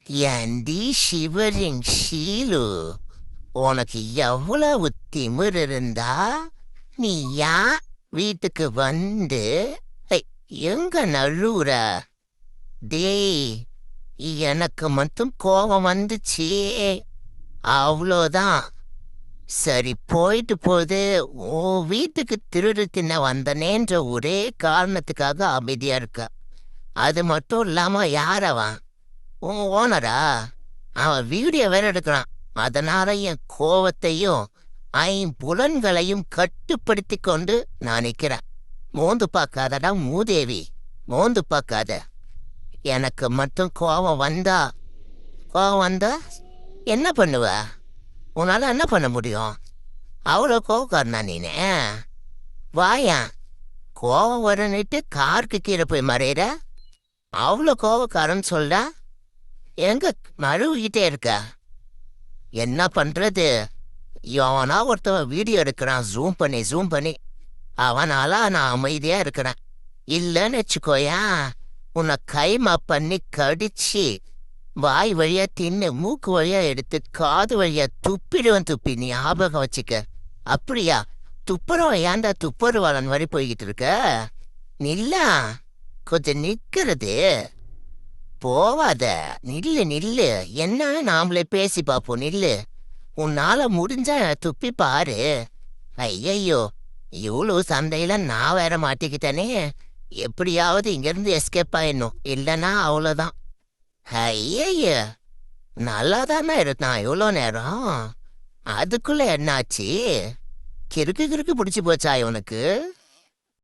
ஏண்டி ஷிவரிங் ஷீலு, உனக்கு எவ்வளவு திமிரு இருந்தா நீ ஏன் வீட்டுக்கு வந்து ஐ, எங்க நழுவுற? டேய், எனக்கு மட்டும் கோபம் வந்துச்சு, அவ்வளோதான். சரி, போயிட்டு போகுது. உன் வீட்டுக்கு திருடு தின்ன வந்தனேன்ற ஒரே காரணத்துக்காக அமைதியா இருக்க. அது மட்டும் இல்லாம யாரவன்? உன் ஓனரா? அவன் வீடியோ வேற எடுக்கிறான். அதனால என் கோவத்தையும் ஐம்புலன்களையும் கட்டுப்படுத்தி கொண்டு நான் நிக்கிறேன். மோந்து பார்க்காதடா மூதேவி, மோந்து பார்க்காத. எனக்கு மட்டும் கோவம் வந்தா என்ன பண்ணுவ? உன்னால என்ன பண்ண முடியும்? அவ்வளோ கோவக்காரனா நீனே? வாயா, கோவம் வரன்னுட்டு காருக்கு கீழே போய் மறையிற. அவ்வளோ கோவக்காரன்னு சொல்ல எங்க மழுவிக்கிட்டே இருக்க? என்ன பண்றது? எவனா ஒருத்தவன் வீடியோ எடுக்கிறான், ஜூம் பண்ணி. அவனால நான் அமைதியா இருக்கிறேன். இல்லைன்னு வச்சுக்கோயா, உன்னை கைமா பண்ணி கடிச்சு வாய் வழியா தின்னு மூக்கு வழியா எடுத்து காது வழியா துப்பிடுவேன். துப்பி நீ ஞாபகம் வச்சுக்க. அப்படியா? துப்புரவன் ஏன்டா துப்புரவாளன் வரை போய்கிட்டு இருக்க? நில்லா, கொஞ்சம் நிக்கிறது. போவாத, நில்லு. என்ன நாமளே பேசி பார்ப்போம், நில்லு. உன்னால முடிஞ்சா துப்பி பாரு. ஐயையோ, இவ்வளோ சண்டையில நான் வேற மாட்டிக்கிட்டேனே. எப்படியாவது இங்கிருந்து எஸ்கேப் ஆயிடணும், இல்லைன்னா அவ்வளோதான். ஐயய்ய, நல்லா தானே இருந்தான் இவ்வளோ நேரம். அதுக்குள்ள என்னாச்சு? கிறுக்கு பிடிச்சி போச்சா உனக்கு?